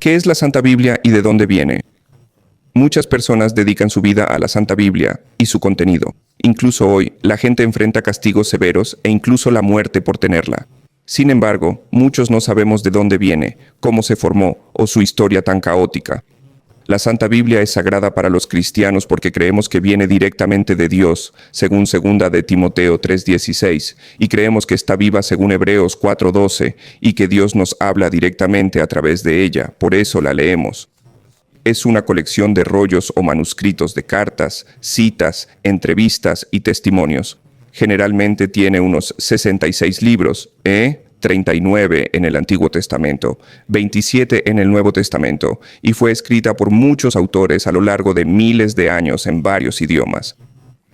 ¿Qué es la Santa Biblia y de dónde viene? Muchas personas dedican su vida a la Santa Biblia y su contenido. Incluso hoy, la gente enfrenta castigos severos e incluso la muerte por tenerla. Sin embargo, muchos no sabemos de dónde viene, cómo se formó o su historia tan caótica. La Santa Biblia es sagrada para los cristianos porque creemos que viene directamente de Dios, según 2 de Timoteo 3:16, y creemos que está viva según Hebreos 4:12, y que Dios nos habla directamente a través de ella, por eso la leemos. Es una colección de rollos o manuscritos de cartas, citas, entrevistas y testimonios. Generalmente tiene unos 66 libros, 39 en el Antiguo Testamento, 27 en el Nuevo Testamento, y fue escrita por muchos autores a lo largo de miles de años en varios idiomas.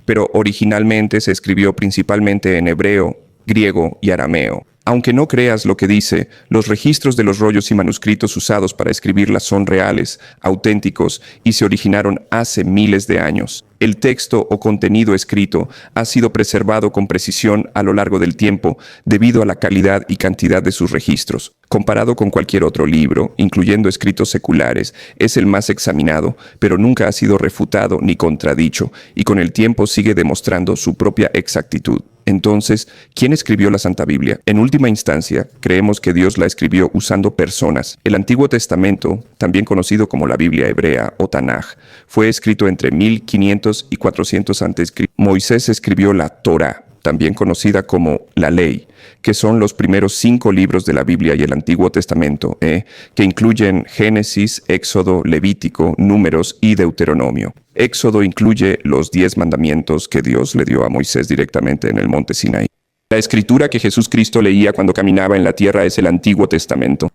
Pero originalmente se escribió principalmente en hebreo, griego y arameo. Aunque no creas lo que dice, los registros de los rollos y manuscritos usados para escribirlas son reales, auténticos y se originaron hace miles de años. El texto o contenido escrito ha sido preservado con precisión a lo largo del tiempo debido a la calidad y cantidad de sus registros. Comparado con cualquier otro libro, incluyendo escritos seculares, es el más examinado, pero nunca ha sido refutado ni contradicho, y con el tiempo sigue demostrando su propia exactitud. Entonces, ¿quién escribió la Santa Biblia? En última instancia, creemos que Dios la escribió usando personas. El Antiguo Testamento, también conocido como la Biblia hebrea o Tanaj, fue escrito entre 1500 y 400 a.C. Moisés escribió la Torá, también conocida como la Ley, que son los primeros 5 libros de la Biblia y el Antiguo Testamento, que incluyen Génesis, Éxodo, Levítico, Números y Deuteronomio. Éxodo incluye los 10 mandamientos que Dios le dio a Moisés directamente en el monte Sinaí. La escritura que Jesús Cristo leía cuando caminaba en la tierra es el Antiguo Testamento.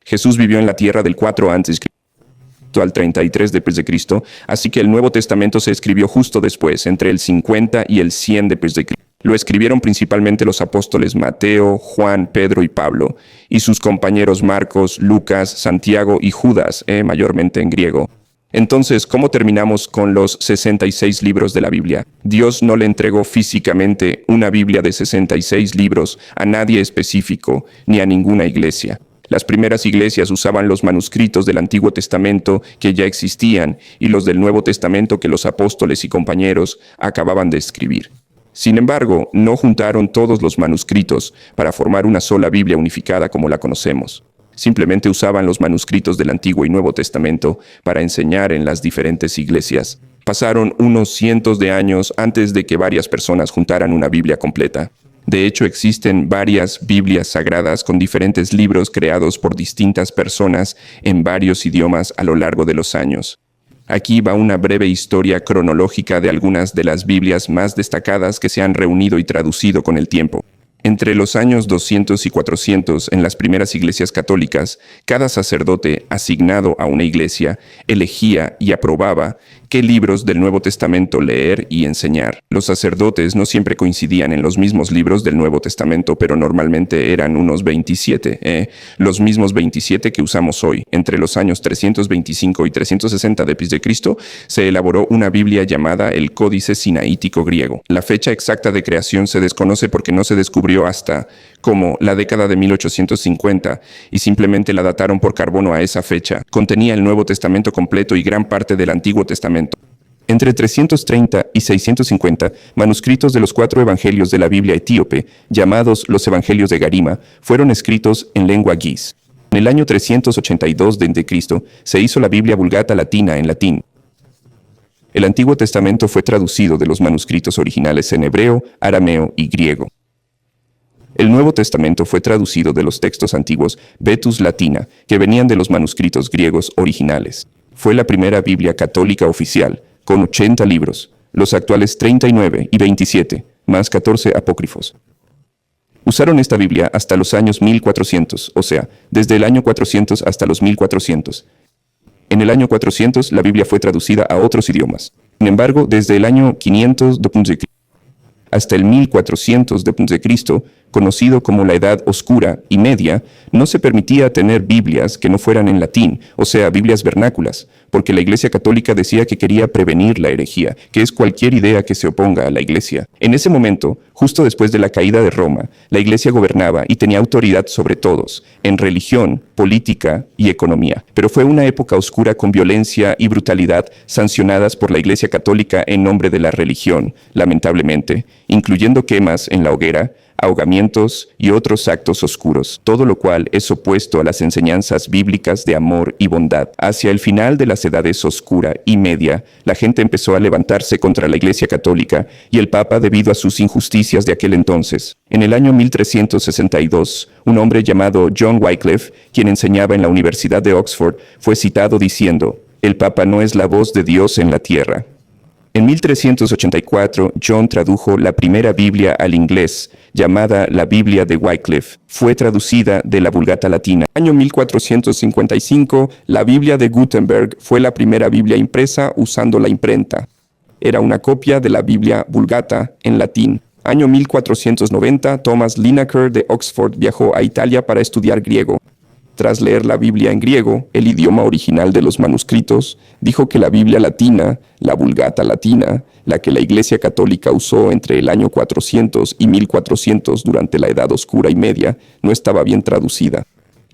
Jesús vivió en la tierra del 4 a.C. al 33 después de Cristo, así que el Nuevo Testamento se escribió justo después, entre el 50 y el 100 después de Cristo. Lo escribieron principalmente los apóstoles Mateo, Juan, Pedro y Pablo, y sus compañeros Marcos, Lucas, Santiago y Judas, mayormente en griego. Entonces, ¿cómo terminamos con los 66 libros de la Biblia? Dios no le entregó físicamente una Biblia de 66 libros a nadie específico, ni a ninguna iglesia. Las primeras iglesias usaban los manuscritos del Antiguo Testamento que ya existían y los del Nuevo Testamento que los apóstoles y compañeros acababan de escribir. Sin embargo, no juntaron todos los manuscritos para formar una sola Biblia unificada como la conocemos. Simplemente usaban los manuscritos del Antiguo y Nuevo Testamento para enseñar en las diferentes iglesias. Pasaron unos cientos de años antes de que varias personas juntaran una Biblia completa. De hecho, existen varias Biblias sagradas con diferentes libros creados por distintas personas en varios idiomas a lo largo de los años. Aquí va una breve historia cronológica de algunas de las Biblias más destacadas que se han reunido y traducido con el tiempo. Entre los años 200 y 400, en las primeras iglesias católicas, cada sacerdote asignado a una iglesia elegía y aprobaba qué libros del Nuevo Testamento leer y enseñar. Los sacerdotes no siempre coincidían en los mismos libros del Nuevo Testamento, pero normalmente eran unos 27, los mismos 27 que usamos hoy. Entre los años 325 y 360 d.C. se elaboró una Biblia llamada el Códice Sinaítico griego. La fecha exacta de creación se desconoce porque no se descubrió hasta como la década de 1850 y simplemente la dataron por carbono a esa fecha. Contenía el Nuevo Testamento completo y gran parte del Antiguo Testamento. Entre 330 y 650, manuscritos de los 4 evangelios de la Biblia etíope, llamados los Evangelios de Garima, fueron escritos en lengua guis. En el año 382 d.C. se hizo la Biblia Vulgata Latina en latín. El Antiguo Testamento fue traducido de los manuscritos originales en hebreo, arameo y griego. El Nuevo Testamento fue traducido de los textos antiguos Vetus Latina, que venían de los manuscritos griegos originales. Fue la primera Biblia católica oficial, con 80 libros, los actuales 39 y 27, más 14 apócrifos. Usaron esta Biblia hasta los años 1400, o sea, desde el año 400 hasta los 1400. En el año 400, la Biblia fue traducida a otros idiomas. Sin embargo, desde el año 500 d.C. hasta el 1400 d.C., conocido como la Edad Oscura y Media, no se permitía tener Biblias que no fueran en latín, o sea, Biblias vernáculas, porque la Iglesia Católica decía que quería prevenir la herejía, que es cualquier idea que se oponga a la Iglesia. En ese momento, justo después de la caída de Roma, la Iglesia gobernaba y tenía autoridad sobre todos, en religión, política y economía. Pero fue una época oscura con violencia y brutalidad sancionadas por la Iglesia Católica en nombre de la religión, lamentablemente, incluyendo quemas en la hoguera, ahogamientos y otros actos oscuros, todo lo cual es opuesto a las enseñanzas bíblicas de amor y bondad. Hacia el final de las edades oscura y media, la gente empezó a levantarse contra la Iglesia Católica y el Papa debido a sus injusticias de aquel entonces. En el año 1362, un hombre llamado John Wycliffe, quien enseñaba en la Universidad de Oxford, fue citado diciendo: «El Papa no es la voz de Dios en la tierra». En 1384, John tradujo la primera Biblia al inglés, llamada la Biblia de Wycliffe. Fue traducida de la Vulgata latina. En el año 1455, la Biblia de Gutenberg fue la primera Biblia impresa usando la imprenta. Era una copia de la Biblia Vulgata en latín. Año 1490, Thomas Linacre de Oxford viajó a Italia para estudiar griego. Tras leer la Biblia en griego, el idioma original de los manuscritos, dijo que la Biblia latina, la Vulgata latina, la que la Iglesia Católica usó entre el año 400 y 1400 durante la Edad Oscura y Media, no estaba bien traducida.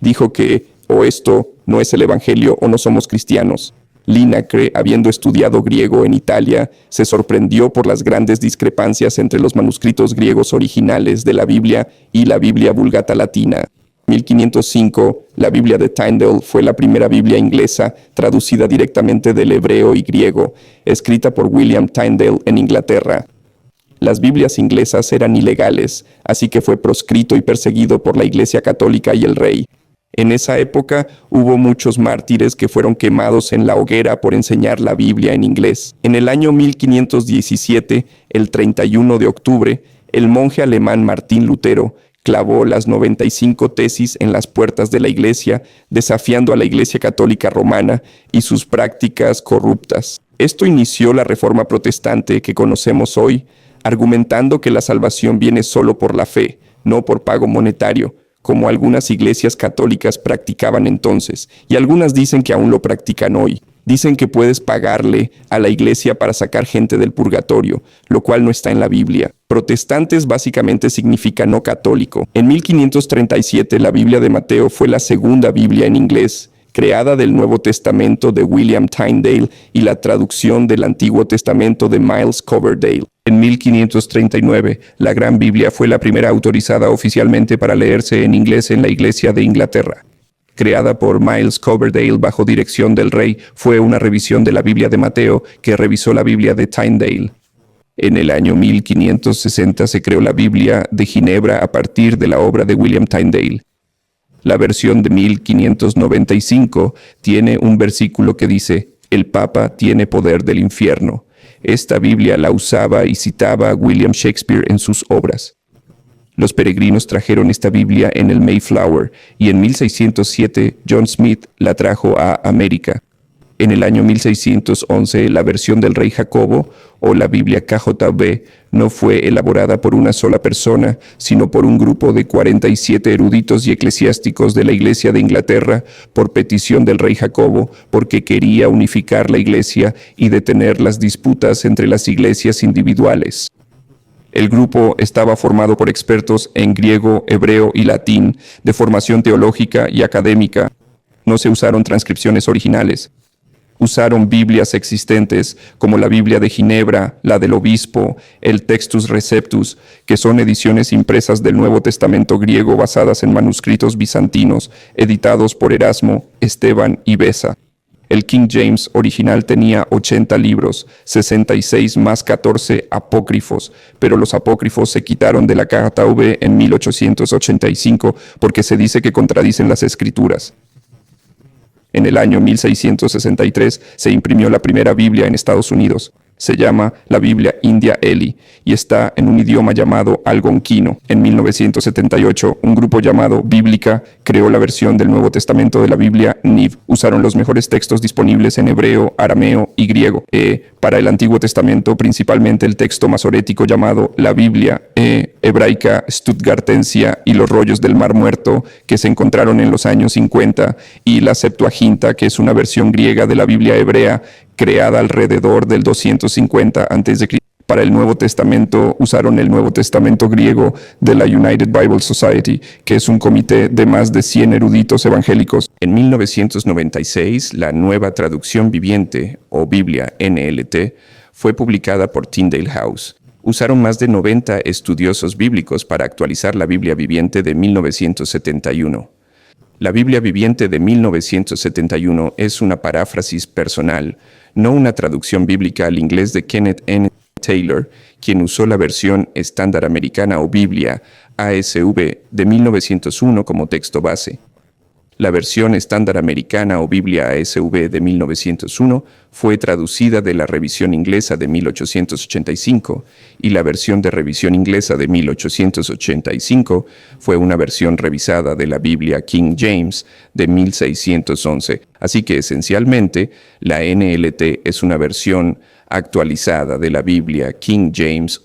Dijo que, o esto no es el Evangelio o no somos cristianos. Linacre, habiendo estudiado griego en Italia, se sorprendió por las grandes discrepancias entre los manuscritos griegos originales de la Biblia y la Biblia Vulgata latina. 1505, la Biblia de Tyndale fue la primera Biblia inglesa traducida directamente del hebreo y griego, escrita por William Tyndale en Inglaterra. Las Biblias inglesas eran ilegales, así que fue proscrito y perseguido por la Iglesia Católica y el rey. En esa época hubo muchos mártires que fueron quemados en la hoguera por enseñar la Biblia en inglés. En el año 1517, el 31 de octubre, el monje alemán Martín Lutero clavó las 95 tesis en las puertas de la Iglesia, desafiando a la Iglesia Católica Romana y sus prácticas corruptas. Esto inició la Reforma Protestante que conocemos hoy, argumentando que la salvación viene solo por la fe, no por pago monetario, como algunas iglesias católicas practicaban entonces, y algunas dicen que aún lo practican hoy. Dicen que puedes pagarle a la iglesia para sacar gente del purgatorio, lo cual no está en la Biblia. Protestantes básicamente significa no católico. En 1537 la Biblia de Mateo fue la segunda Biblia en inglés, creada del Nuevo Testamento de William Tyndale y la traducción del Antiguo Testamento de Miles Coverdale. En 1539, la Gran Biblia fue la primera autorizada oficialmente para leerse en inglés en la Iglesia de Inglaterra. Creada por Miles Coverdale bajo dirección del rey, fue una revisión de la Biblia de Mateo que revisó la Biblia de Tyndale. En el año 1560 se creó la Biblia de Ginebra a partir de la obra de William Tyndale. La versión de 1595 tiene un versículo que dice: «El Papa tiene poder del infierno». Esta Biblia la usaba y citaba William Shakespeare en sus obras. Los peregrinos trajeron esta Biblia en el Mayflower y en 1607 John Smith la trajo a América. En el año 1611 la versión del rey Jacobo, o la Biblia KJV, no fue elaborada por una sola persona, sino por un grupo de 47 eruditos y eclesiásticos de la Iglesia de Inglaterra, por petición del rey Jacobo, porque quería unificar la Iglesia y detener las disputas entre las iglesias individuales. El grupo estaba formado por expertos en griego, hebreo y latín, de formación teológica y académica. No se usaron transcripciones originales. Usaron Biblias existentes, como la Biblia de Ginebra, la del Obispo, el Textus Receptus, que son ediciones impresas del Nuevo Testamento griego basadas en manuscritos bizantinos, editados por Erasmo, Esteban y Beza. El King James original tenía 80 libros, 66 más 14 apócrifos, pero los apócrifos se quitaron de la KJV en 1885 porque se dice que contradicen las escrituras. En el año 1663 se imprimió la primera Biblia en Estados Unidos. Se llama la Biblia India Eli y está en un idioma llamado algonquino. En 1978, un grupo llamado Bíblica creó la versión del Nuevo Testamento de la Biblia Niv. Usaron los mejores textos disponibles en hebreo, arameo y griego. Para el Antiguo Testamento, principalmente el texto masorético llamado la Biblia hebraica Stuttgartensia y los rollos del Mar Muerto que se encontraron en los años 50 y la Septuaginta, que es una versión griega de la Biblia hebrea creada alrededor del 250 a.C. Para el Nuevo Testamento usaron el Nuevo Testamento griego de la United Bible Society, que es un comité de más de 100 eruditos evangélicos. En 1996, la Nueva Traducción Viviente, o Biblia NLT, fue publicada por Tyndale House. Usaron más de 90 estudiosos bíblicos para actualizar la Biblia Viviente de 1971. La Biblia Viviente de 1971 es una paráfrasis personal, no una traducción bíblica al inglés de Kenneth N. Taylor, quien usó la versión estándar americana o Biblia ASV de 1901 como texto base. La versión estándar americana o Biblia ASV de 1901 fue traducida de la revisión inglesa de 1885 y la versión de revisión inglesa de 1885 fue una versión revisada de la Biblia King James de 1611. Así que esencialmente la NLT es una versión actualizada de la Biblia King James